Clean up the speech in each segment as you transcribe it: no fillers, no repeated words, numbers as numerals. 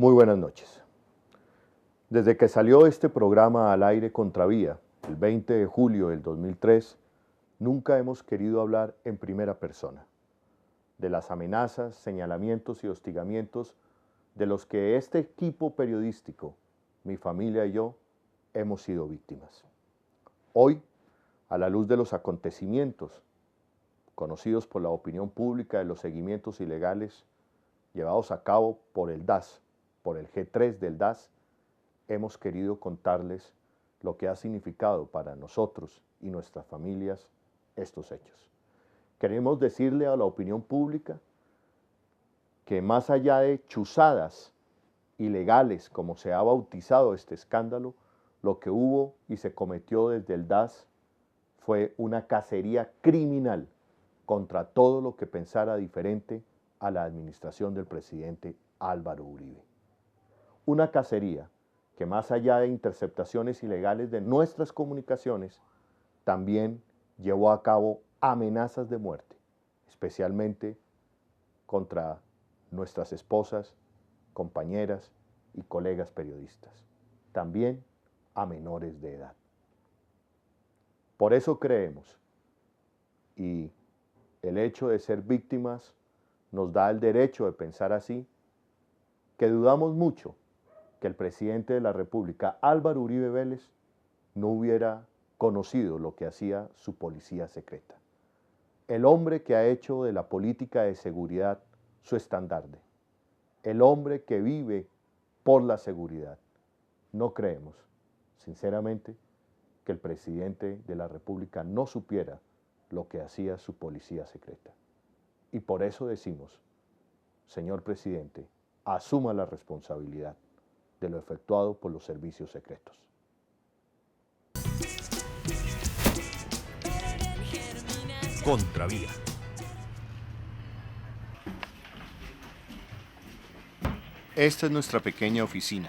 Muy buenas noches. Desde que salió este programa al aire Contravía, el 20 de julio del 2003, nunca hemos querido hablar en primera persona de las amenazas, señalamientos y hostigamientos de los que este equipo periodístico, mi familia y yo, hemos sido víctimas. Hoy, a la luz de los acontecimientos conocidos por la opinión pública de los seguimientos ilegales llevados a cabo por el DAS, por el G3 del DAS, hemos querido contarles lo que ha significado para nosotros y nuestras familias estos hechos. Queremos decirle a la opinión pública que más allá de chuzadas ilegales, como se ha bautizado este escándalo, lo que hubo y se cometió desde el DAS fue una cacería criminal contra todo lo que pensara diferente a la administración del presidente Álvaro Uribe. Una cacería que más allá de interceptaciones ilegales de nuestras comunicaciones, también llevó a cabo amenazas de muerte, especialmente contra nuestras esposas, compañeras y colegas periodistas, también a menores de edad. Por eso creemos, y el hecho de ser víctimas nos da el derecho de pensar así, que dudamos mucho que el presidente de la República, Álvaro Uribe Vélez, no hubiera conocido lo que hacía su policía secreta. El hombre que ha hecho de la política de seguridad su estandarte, el hombre que vive por la seguridad. No creemos, sinceramente, que el presidente de la República no supiera lo que hacía su policía secreta. Y por eso decimos, señor presidente, asuma la responsabilidad de lo efectuado por los servicios secretos. Contravía. Esta es nuestra pequeña oficina.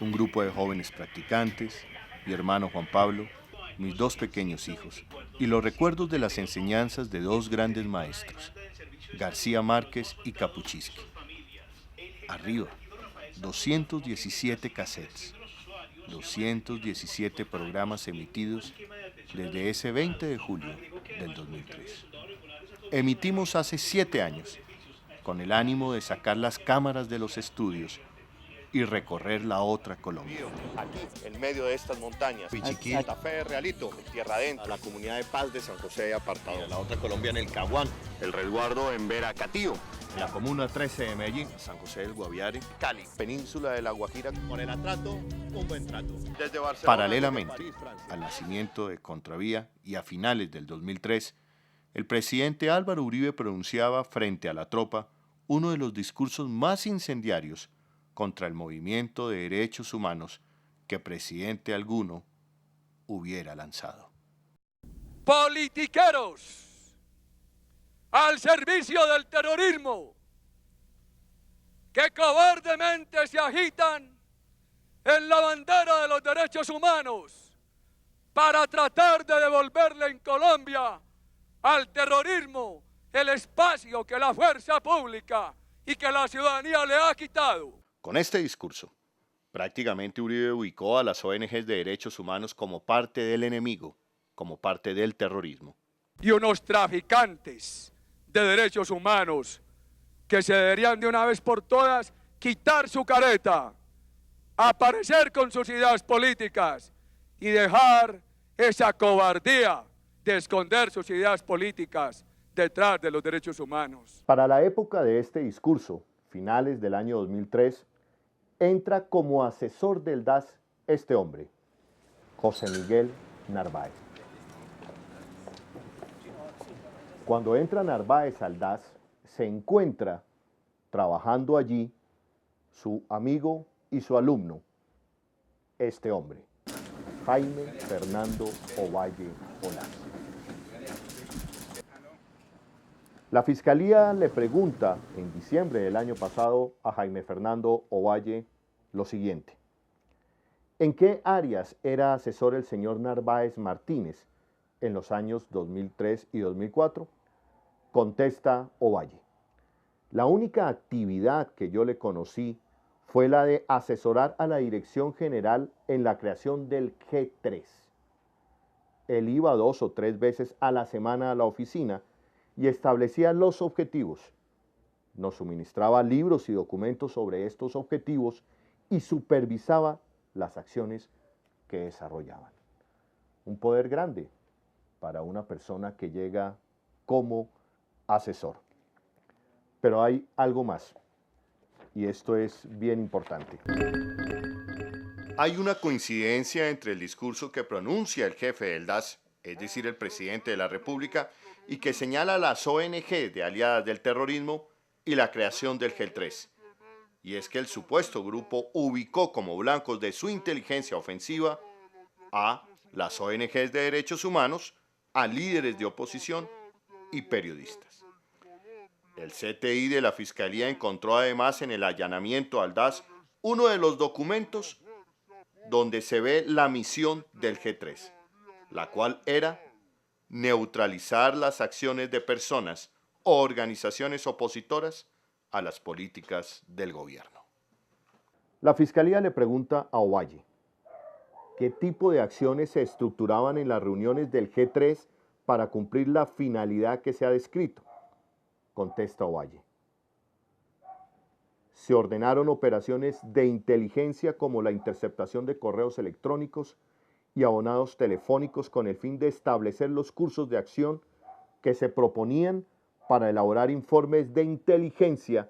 Un grupo de jóvenes practicantes, mi hermano Juan Pablo, mis dos pequeños hijos, y los recuerdos de las enseñanzas de dos grandes maestros, García Márquez y Kapuscinski. Arriba, 217 cassettes, 217 programas emitidos desde ese 20 de julio del 2003. Emitimos hace 7 años, con el ánimo de sacar las cámaras de los estudios y recorrer la otra Colombia. Aquí, en medio de estas montañas, Santa Fe de Realito, Tierra Adentro, la comunidad de Paz de San José de Apartado, la otra Colombia en el Caguán, el resguardo en Veracatío, En la Comuna 13 de Medellín, San José del Guaviare, Cali, Península de la Guajira, con el atrato, un buen trato. Desde Barcelona, paralelamente desde París, Francia. al nacimiento de Contravía y a finales del 2003, el presidente Álvaro Uribe pronunciaba frente a la tropa uno de los discursos más incendiarios contra el movimiento de derechos humanos que presidente alguno hubiera lanzado. Politiqueros al servicio del terrorismo que cobardemente se agitan en la bandera de los derechos humanos para tratar de devolverle en Colombia al terrorismo el espacio que la fuerza pública y que la ciudadanía le ha quitado. Con este discurso, prácticamente Uribe ubicó a las ONGs de derechos humanos como parte del enemigo, como parte del terrorismo. Y unos traficantes de derechos humanos que se deberían de una vez por todas quitar su careta, aparecer con sus ideas políticas y dejar esa cobardía de esconder sus ideas políticas detrás de los derechos humanos. Para la época de este discurso, finales del año 2003, entra como asesor del DAS este hombre, José Miguel Narváez. Cuando entra Narváez al DAS, se encuentra trabajando allí su amigo y su alumno, este hombre, Jaime Fernando Ovalle Olaz. La Fiscalía le pregunta en diciembre del año pasado a Jaime Fernando Ovalle lo siguiente: ¿en qué áreas era asesor el señor Narváez Martínez en los años 2003 y 2004? Contesta Ovalle: la única actividad que yo le conocí fue la de asesorar a la Dirección General en la creación del G3. Él iba 2 o 3 veces a la semana a la oficina y establecía los objetivos. Nos suministraba libros y documentos sobre estos objetivos y supervisaba las acciones que desarrollaban. Un poder grande para una persona que llega como asesor. Pero hay algo más, y esto es bien importante. Hay una coincidencia entre el discurso que pronuncia el jefe del DAS, es decir, el presidente de la República, y que señala a las ONG de aliadas del terrorismo y la creación del G3. Y es que el supuesto grupo ubicó como blancos de su inteligencia ofensiva a las ONGs de derechos humanos, a líderes de oposición y periodistas. El CTI de la Fiscalía encontró además en el allanamiento al DAS uno de los documentos donde se ve la misión del G3, la cual era neutralizar las acciones de personas o organizaciones opositoras a las políticas del gobierno. La Fiscalía le pregunta a Ovalle, ¿qué tipo de acciones se estructuraban en las reuniones del G3 para cumplir la finalidad que se ha descrito? Contesta Ovalle. Se ordenaron operaciones de inteligencia como la interceptación de correos electrónicos y abonados telefónicos con el fin de establecer los cursos de acción que se proponían para elaborar informes de inteligencia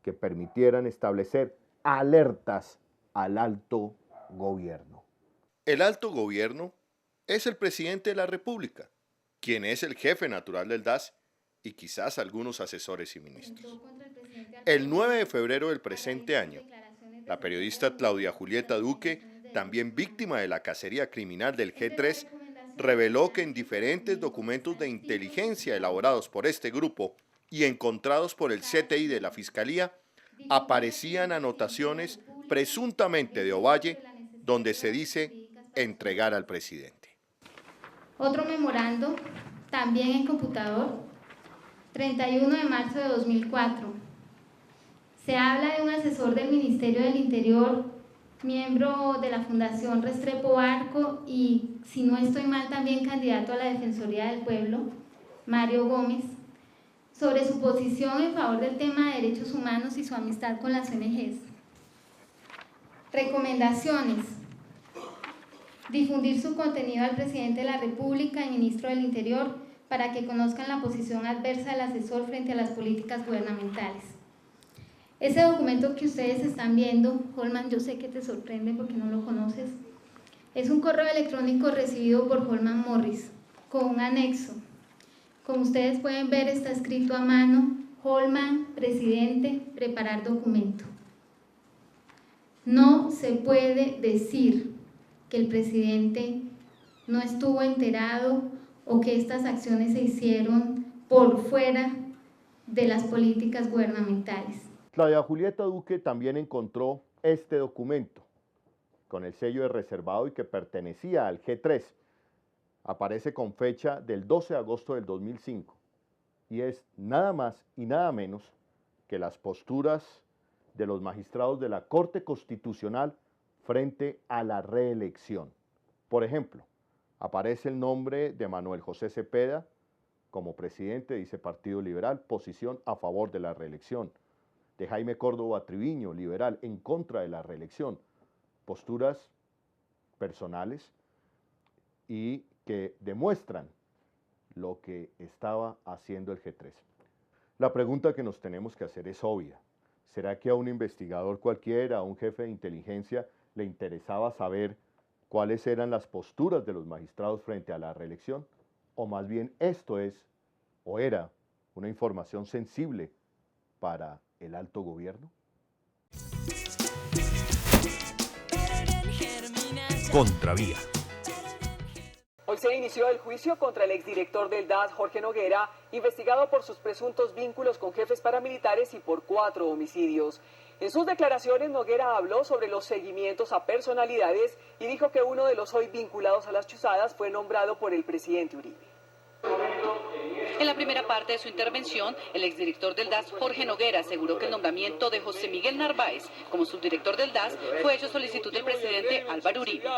que permitieran establecer alertas al alto gobierno. El alto gobierno es el presidente de la República, quien es el jefe natural del DAS y quizás algunos asesores y ministros. El 9 de febrero del presente año, la periodista Claudia Julieta Duque, también víctima de la cacería criminal del G3, reveló que en diferentes documentos de inteligencia elaborados por este grupo y encontrados por el CTI de la Fiscalía, aparecían anotaciones presuntamente de Ovalle, donde se dice entregar al presidente. Otro memorando, también en computador, 31 de marzo de 2004. Se habla de un asesor del Ministerio del Interior, miembro de la Fundación Restrepo Barco y, si no estoy mal, también candidato a la Defensoría del Pueblo, Mario Gómez, sobre su posición en favor del tema de derechos humanos y su amistad con las ONGs. Recomendaciones. Difundir su contenido al presidente de la República y ministro del Interior para que conozcan la posición adversa del asesor frente a las políticas gubernamentales. Ese documento que ustedes están viendo, Holman, yo sé que te sorprende porque no lo conoces, es un correo electrónico recibido por Holman Morris con un anexo. Como ustedes pueden ver, está escrito a mano: Holman, presidente, preparar documento. No se puede decir que el presidente no estuvo enterado o que estas acciones se hicieron por fuera de las políticas gubernamentales. Claudia Julieta Duque también encontró este documento con el sello de reservado y que pertenecía al G3. Aparece con fecha del 12 de agosto del 2005 y es nada más y nada menos que las posturas de los magistrados de la Corte Constitucional frente a la reelección. Por ejemplo, aparece el nombre de Manuel José Cepeda como presidente, dice Partido Liberal, posición a favor de la reelección. De Jaime Córdoba Triviño, liberal, en contra de la reelección. Posturas personales y que demuestran lo que estaba haciendo el G3. La pregunta que nos tenemos que hacer es obvia. ¿Será que a un investigador cualquiera, a un jefe de inteligencia, le interesaba saber cuáles eran las posturas de los magistrados frente a la reelección? ¿O más bien esto es, o era, una información sensible para el alto gobierno? Contravía. Hoy se inició el juicio contra el exdirector del DAS, Jorge Noguera, investigado por sus presuntos vínculos con jefes paramilitares y por 4 homicidios. En sus declaraciones, Noguera habló sobre los seguimientos a personalidades y dijo que uno de los hoy vinculados a las chuzadas fue nombrado por el presidente Uribe. En la primera parte de su intervención, el exdirector del DAS, Jorge Noguera, aseguró que el nombramiento de José Miguel Narváez como subdirector del DAS fue hecho a solicitud del presidente Álvaro Uribe.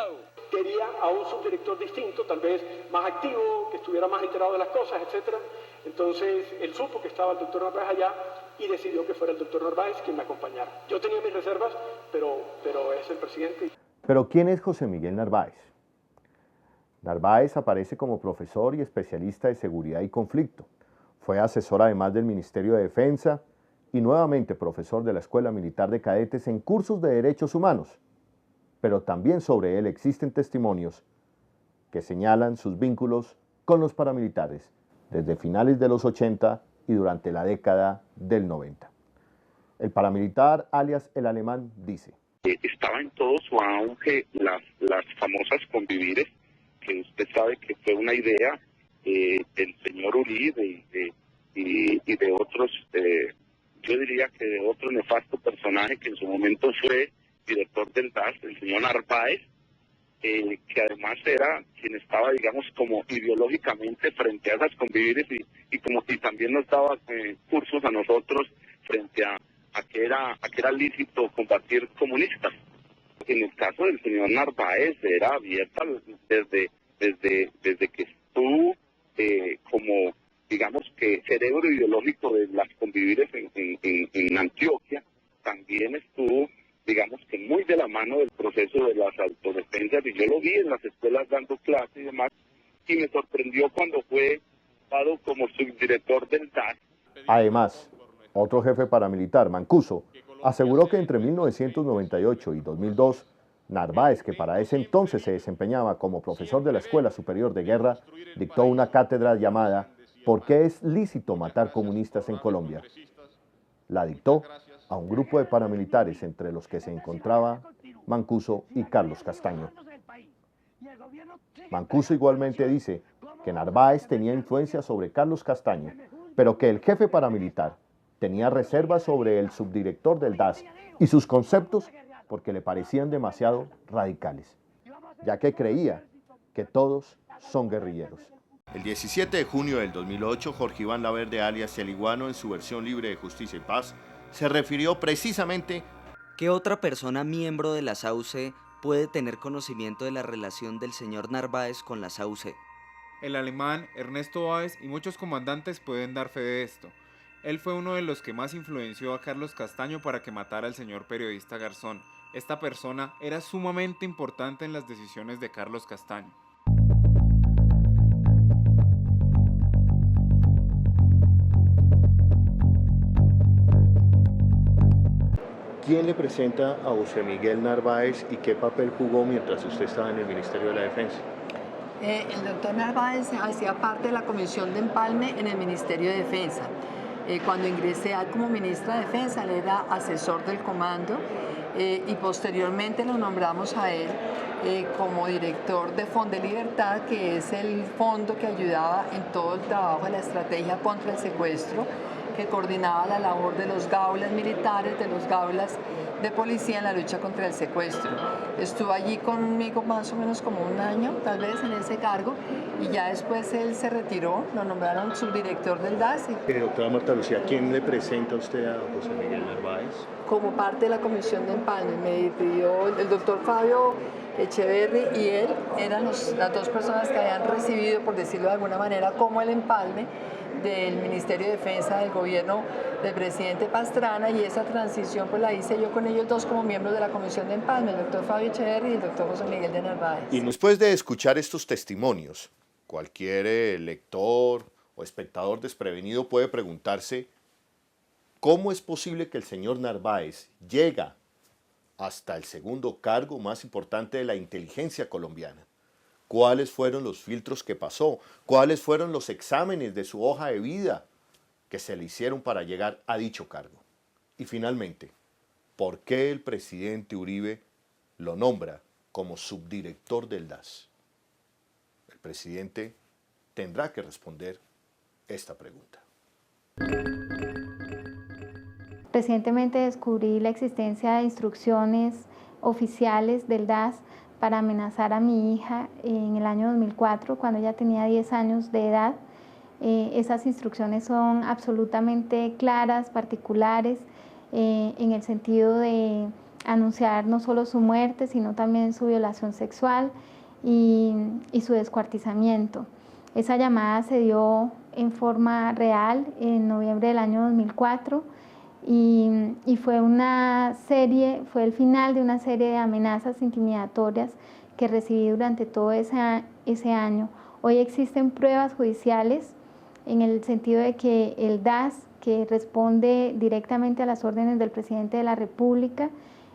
Quería a un subdirector distinto, tal vez más activo, que estuviera más enterado de las cosas, etc. Entonces, él supo que estaba el doctor Narváez allá y decidió que fuera el doctor Narváez quien me acompañara. Yo tenía mis reservas, pero es el presidente. Pero ¿quién es José Miguel Narváez? Narváez aparece como profesor y especialista de seguridad y conflicto. Fue asesor además del Ministerio de Defensa y nuevamente profesor de la Escuela Militar de Cadetes en cursos de derechos humanos. Pero también sobre él existen testimonios que señalan sus vínculos con los paramilitares desde finales de los 80 y durante la década del 90. El paramilitar, alias el Alemán, dice: estaba en todo su auge las famosas convivires, que usted sabe que fue una idea del señor Uribe y de otros, yo diría que de otro nefasto personaje que en su momento fue director del DAS, el señor Narváez, que además era quien estaba, digamos, como ideológicamente frente a esas convivires y también nos daba cursos a nosotros frente a que era lícito combatir comunistas. En el caso del señor Narváez era abierta desde que estuvo como, digamos, que cerebro ideológico de las convivires en Antioquia. También estuvo, digamos, que muy de la mano del proceso de las autodefensas, y yo lo vi en las escuelas dando clases y demás, y me sorprendió cuando fue dado como subdirector del DAS. Además, otro jefe paramilitar, Mancuso, aseguró que entre 1998 y 2002, Narváez, que para ese entonces se desempeñaba como profesor de la Escuela Superior de Guerra, dictó una cátedra llamada ¿Por qué es lícito matar comunistas en Colombia? La dictó a un grupo de paramilitares entre los que se encontraba Mancuso y Carlos Castaño. Mancuso igualmente dice que Narváez tenía influencia sobre Carlos Castaño, pero que el jefe paramilitar tenía reservas sobre el subdirector del DAS y sus conceptos porque le parecían demasiado radicales, ya que creía que todos son guerrilleros. El 17 de junio del 2008, Jorge Iván Laverde, alias El Iguano, en su versión libre de Justicia y Paz, se refirió precisamente ¿qué otra persona miembro de la SAUCE puede tener conocimiento de la relación del señor Narváez con la SAUCE? El alemán, Ernesto Báez y muchos comandantes pueden dar fe de esto. Él fue uno de los que más influenció a Carlos Castaño para que matara al señor periodista Garzón. Esta persona era sumamente importante en las decisiones de Carlos Castaño. ¿quién le presenta a José Miguel Narváez y qué papel jugó mientras usted estaba en el Ministerio de la Defensa? El doctor Narváez hacía parte de la Comisión de Empalme en el Ministerio de Defensa. Cuando ingresé como ministra de Defensa, él era asesor del comando y posteriormente lo nombramos a él como director de Fondo de Libertad, que es el fondo que ayudaba en todo el trabajo de la estrategia contra el secuestro, que coordinaba la labor de los gaulas militares, de los gaulas de policía en la lucha contra el secuestro. Estuvo allí conmigo más o menos como un año, tal vez, en ese cargo, y ya después él se retiró, lo nombraron subdirector del DAS. Doctora Marta Lucía, ¿quién le presenta a usted a José Miguel Narváez? Como parte de la Comisión de Empalme, me pidió el doctor Fabio Echeverri y él eran las dos personas que habían recibido, por decirlo de alguna manera, como el empalme del Ministerio de Defensa del gobierno del presidente Pastrana, y esa transición pues la hice yo con ellos dos como miembros de la Comisión de Empalme, el doctor Fabio Echeverri y el doctor José Miguel de Narváez. Y después de escuchar estos testimonios, cualquier lector o espectador desprevenido puede preguntarse ¿cómo es posible que el señor Narváez llega hasta el segundo cargo más importante de la inteligencia colombiana? ¿Cuáles fueron los filtros que pasó? ¿Cuáles fueron los exámenes de su hoja de vida que se le hicieron para llegar a dicho cargo? Y finalmente, ¿por qué el presidente Uribe lo nombra como subdirector del DAS? El presidente tendrá que responder esta pregunta. Recientemente descubrí la existencia de instrucciones oficiales del DAS para amenazar a mi hija en el año 2004, cuando ella tenía 10 años de edad. Esas instrucciones son absolutamente claras, particulares, en el sentido de anunciar no solo su muerte, sino también su violación sexual y su descuartizamiento. Esa llamada se dio en forma real en noviembre del año 2004 y fue fue el final de una serie de amenazas intimidatorias que recibí durante todo ese año. Hoy existen pruebas judiciales en el sentido de que el DAS, que responde directamente a las órdenes del presidente de la República,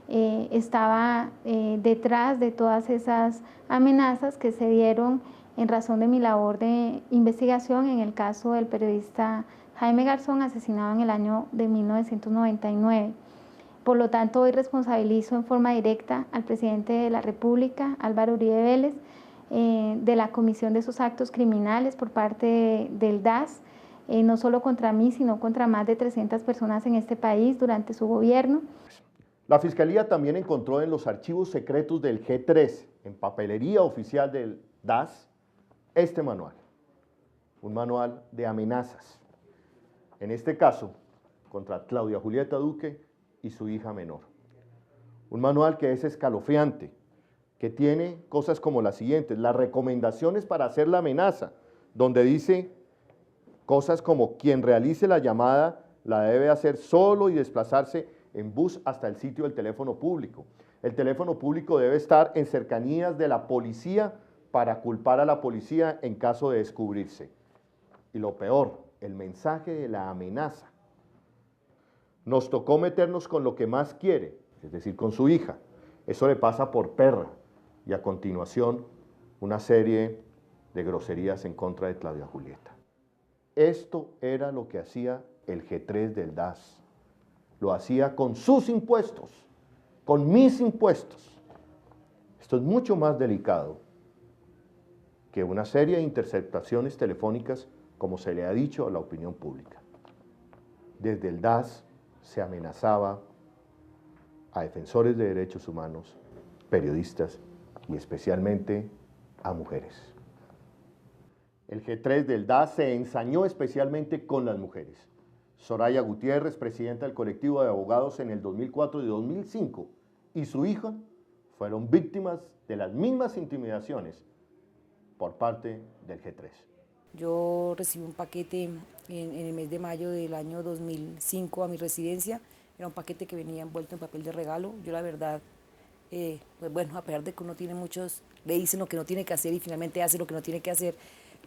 estaba detrás de todas esas amenazas que se dieron en razón de mi labor de investigación en el caso del periodista Jaime Garzón, asesinado en el año de 1999. Por lo tanto, hoy responsabilizo en forma directa al presidente de la República, Álvaro Uribe Vélez, de la comisión de esos actos criminales por parte del DAS, no solo contra mí, sino contra más de 300 personas en este país durante su gobierno. La Fiscalía también encontró en los archivos secretos del G3, en papelería oficial del DAS, este manual, un manual de amenazas, en este caso contra Claudia Julieta Duque y su hija menor. Un manual que es escalofriante, que tiene cosas como las siguientes: las recomendaciones para hacer la amenaza, donde dice cosas como quien realice la llamada la debe hacer solo y desplazarse en bus hasta el sitio del teléfono público. El teléfono público debe estar en cercanías de la policía para culpar a la policía en caso de descubrirse. Y lo peor, el mensaje de la amenaza. Nos tocó meternos con lo que más quiere, es decir, con su hija. Eso le pasa por perra. Y a continuación, una serie de groserías en contra de Claudia Julieta. Esto era lo que hacía el G3 del DAS. Lo hacía con sus impuestos, con mis impuestos. Esto es mucho más delicado que una serie de interceptaciones telefónicas, como se le ha dicho a la opinión pública. Desde el DAS se amenazaba a defensores de derechos humanos, periodistas y especialmente a mujeres. El G3 del DAS se ensañó especialmente con las mujeres. Soraya Gutiérrez, presidenta del colectivo de abogados en el 2004 y 2005, y su hija fueron víctimas de las mismas intimidaciones por parte del G3. Yo recibí un paquete en el mes de mayo del año 2005 a mi residencia. Era un paquete que venía envuelto en papel de regalo. Yo la verdad, pues bueno, a pesar de que uno tiene muchos, le dicen lo que no tiene que hacer y finalmente hace lo que no tiene que hacer,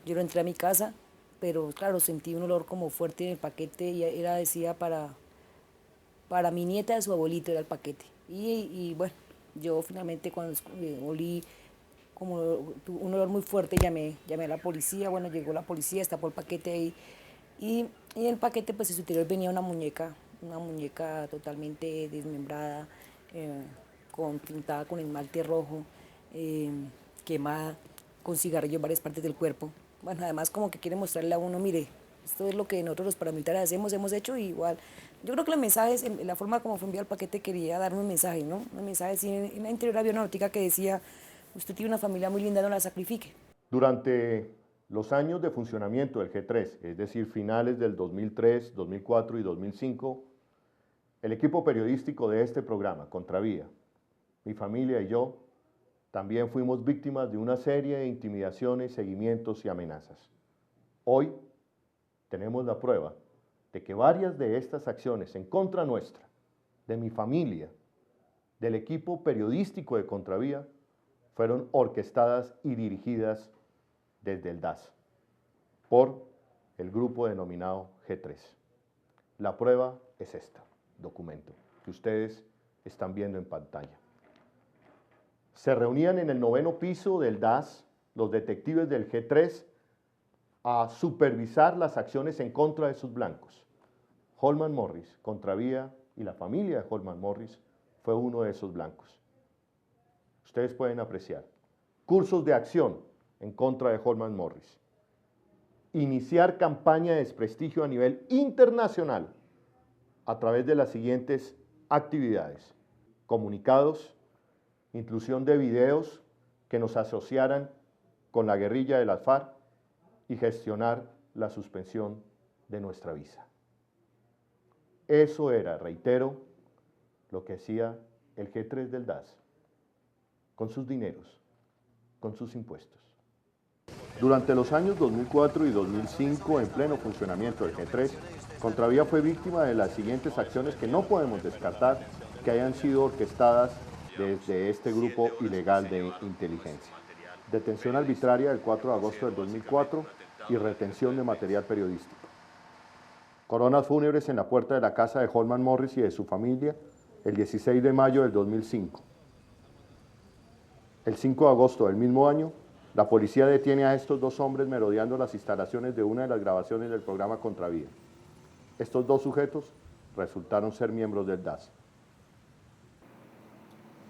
yo lo entré a mi casa, pero claro, sentí un olor como fuerte en el paquete y decía para mi nieta de su abuelito era el paquete. Y bueno, yo finalmente cuando olí como un olor muy fuerte, llamé a la policía. Bueno, llegó la policía, destapó el paquete ahí y en el paquete pues en su interior venía una muñeca totalmente desmembrada, pintada con esmalte rojo, quemada, con cigarrillo en varias partes del cuerpo. Bueno, además como que quiere mostrarle a uno, mire, esto es lo que nosotros los paramilitares hemos hecho y igual. Yo creo que los mensajes, la forma como fue enviado el paquete quería dar un mensaje, ¿no? Un mensaje, sí, en la interior había una notica que decía, usted tiene una familia muy linda, no la sacrifique. Durante los años de funcionamiento del G3, es decir, finales del 2003, 2004 y 2005, el equipo periodístico de este programa, Contravía, mi familia y yo, también fuimos víctimas de una serie de intimidaciones, seguimientos y amenazas. Hoy tenemos la prueba de que varias de estas acciones en contra nuestra, de mi familia, del equipo periodístico de Contravía, fueron orquestadas y dirigidas desde el DAS por el grupo denominado G3. La prueba es esta, documento, que ustedes están viendo en pantalla. Se reunían en el 9º piso del DAS los detectives del G3 a supervisar las acciones en contra de sus blancos. Holman Morris, Contravía y la familia de Holman Morris fue uno de esos blancos. Ustedes pueden apreciar. Cursos de acción en contra de Holman Morris. Iniciar campaña de desprestigio a nivel internacional a través de las siguientes actividades. Comunicados, inclusión de videos que nos asociaran con la guerrilla de las FARC y gestionar la suspensión de nuestra visa. Eso era, reitero, lo que hacía el G3 del DAS, con sus dineros, con sus impuestos. Durante los años 2004 y 2005, en pleno funcionamiento del G3, Contravía fue víctima de las siguientes acciones que no podemos descartar que hayan sido orquestadas desde este grupo ilegal de inteligencia. Detención arbitraria el 4 de agosto del 2004 y retención de material periodístico. Coronas fúnebres en la puerta de la casa de Holman Morris y de su familia el 16 de mayo del 2005. El 5 de agosto del mismo año, la policía detiene a estos dos hombres merodeando las instalaciones de una de las grabaciones del programa Contravía. Estos dos sujetos resultaron ser miembros del DAS.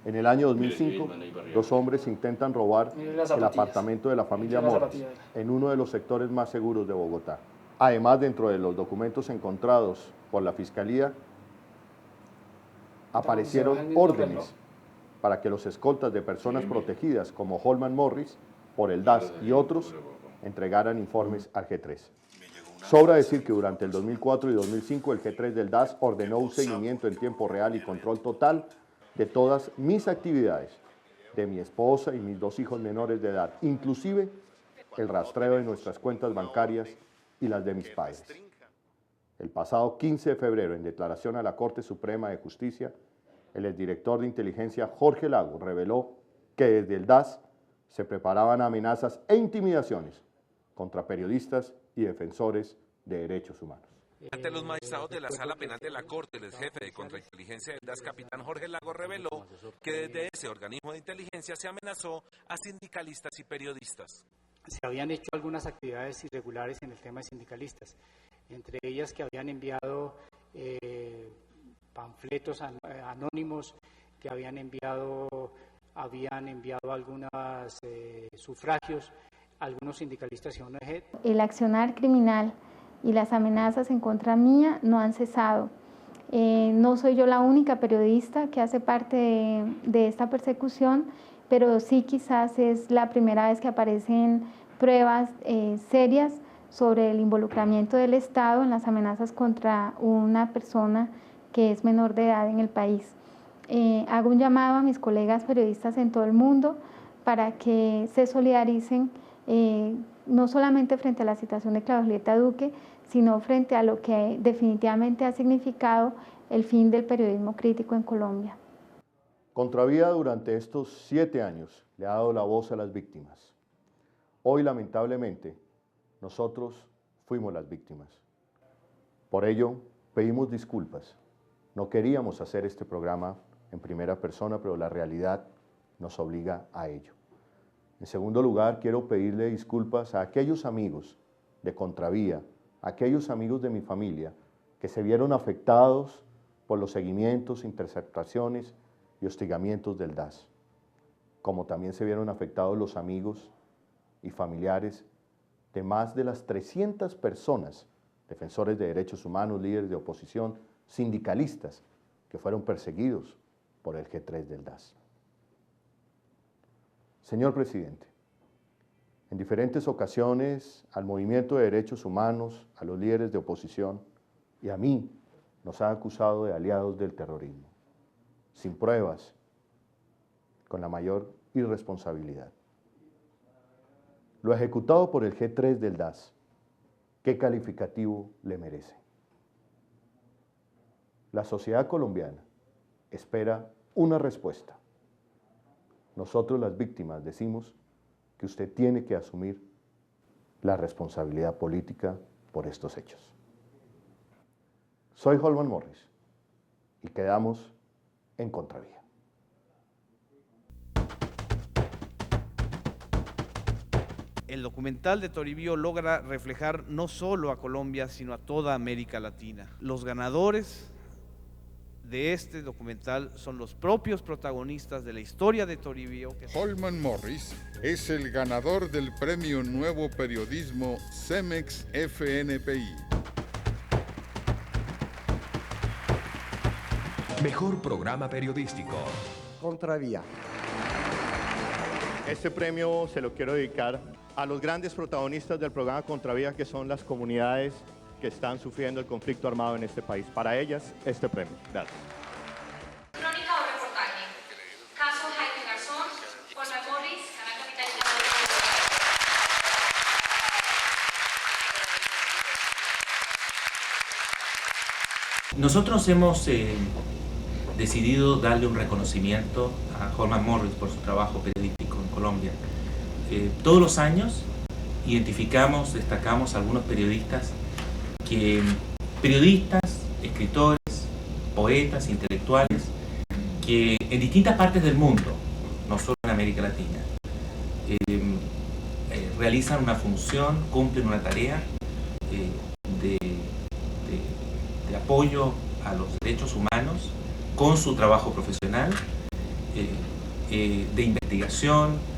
En el año 2005, dos hombres intentan robar el apartamento de la familia Morris en uno de los sectores más seguros de Bogotá. Además, dentro de los documentos encontrados por la Fiscalía, aparecieron órdenes para que los escoltas de personas protegidas como Holman Morris, por el DAS y otros, entregaran informes al G3. Sobra decir que durante el 2004 y 2005 el G3 del DAS ordenó un seguimiento en tiempo real y control total de todas mis actividades, de mi esposa y mis dos hijos menores de edad, inclusive el rastreo de nuestras cuentas bancarias y las de mis padres. El pasado 15 de febrero, en declaración a la Corte Suprema de Justicia, el exdirector de inteligencia Jorge Lago reveló que desde el DAS se preparaban amenazas e intimidaciones contra periodistas y defensores de derechos humanos. Ante los magistrados de la Sala Penal de la Corte, el jefe de Contrainteligencia del DAS, capitán Jorge Lago, reveló que desde ese organismo de inteligencia se amenazó a sindicalistas y periodistas. Se habían hecho algunas actividades irregulares en el tema de sindicalistas, entre ellas que habían enviado panfletos anónimos, que habían enviado algunos sufragios a algunos sindicalistas y ONG. El accionar criminal y las amenazas en contra mía no han cesado. No soy yo la única periodista que hace parte de esta persecución, pero sí quizás es la primera vez que aparecen pruebas serias sobre el involucramiento del Estado en las amenazas contra una persona que es menor de edad en el país. Hago un llamado a mis colegas periodistas en todo el mundo para que se solidaricen no solamente frente a la situación de Claudia Julieta Duque, sino frente a lo que definitivamente ha significado el fin del periodismo crítico en Colombia. Contravía durante estos 7 años le ha dado la voz a las víctimas. Hoy, lamentablemente, nosotros fuimos las víctimas. Por ello, pedimos disculpas. No queríamos hacer este programa en primera persona, pero la realidad nos obliga a ello. En segundo lugar, quiero pedirle disculpas a aquellos amigos de Contravía, a aquellos amigos de mi familia que se vieron afectados por los seguimientos, interceptaciones y hostigamientos del DAS, como también se vieron afectados los amigos y familiares de más de las 300 personas, defensores de derechos humanos, líderes de oposición, sindicalistas, que fueron perseguidos por el G3 del DAS. Señor presidente, en diferentes ocasiones al movimiento de derechos humanos, a los líderes de oposición y a mí nos ha acusado de aliados del terrorismo, sin pruebas, con la mayor irresponsabilidad. Lo ejecutado por el G3 del DAS, ¿qué calificativo le merece? La sociedad colombiana espera una respuesta. Nosotros, las víctimas, decimos que usted tiene que asumir la responsabilidad política por estos hechos. Soy Holman Morris y quedamos en Contravía. El documental de Toribio logra reflejar no solo a Colombia, sino a toda América Latina. Los ganadores de este documental son los propios protagonistas de la historia de Toribio. Holman Morris es el ganador del premio Nuevo Periodismo CEMEX FNPI. Mejor programa periodístico. Contravía. Este premio se lo quiero dedicar a los grandes protagonistas del programa Contravía, que son las comunidades que están sufriendo el conflicto armado en este país. Para ellas, este premio. Gracias. Crónica o reportaje. Caso Jaime Garzón, Jorge Morris, Canal Capital. Nosotros hemos decidido darle un reconocimiento a Jorge Morris por su trabajo periodístico en Colombia. Todos los años identificamos, destacamos a algunos periodistas, escritores, poetas, intelectuales, que en distintas partes del mundo, no solo en América Latina, realizan una función, cumplen una tarea de apoyo a los derechos humanos con su trabajo profesional, de investigación,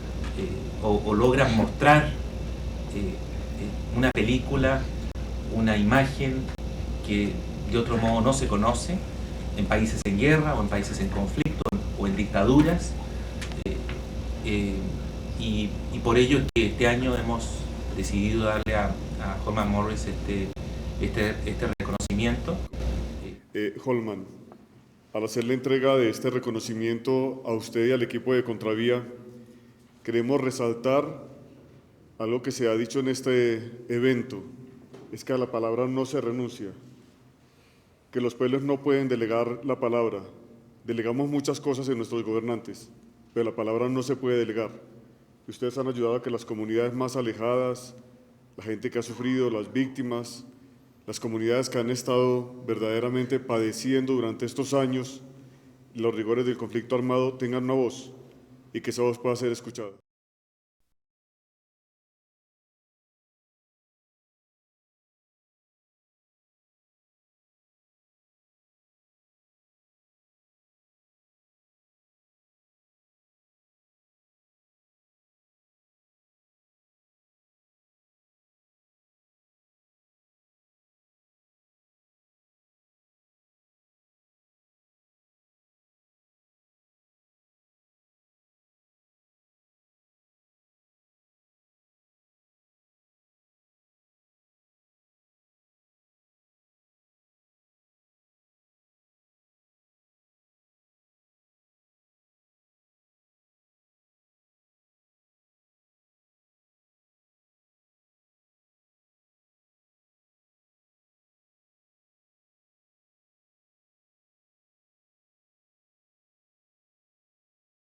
o logran mostrar una película, una imagen que de otro modo no se conoce en países en guerra o en países en conflicto o en dictaduras, y por ello es que este año hemos decidido darle a Holman Morris este reconocimiento. Holman, al hacer la entrega de este reconocimiento a usted y al equipo de Contravía, queremos resaltar algo que se ha dicho en este evento, es que a la palabra no se renuncia, que los pueblos no pueden delegar la palabra. Delegamos muchas cosas en nuestros gobernantes, pero la palabra no se puede delegar. Ustedes han ayudado a que las comunidades más alejadas, la gente que ha sufrido, las víctimas, las comunidades que han estado verdaderamente padeciendo durante estos años los rigores del conflicto armado tengan una voz y que esa voz pueda ser escuchada.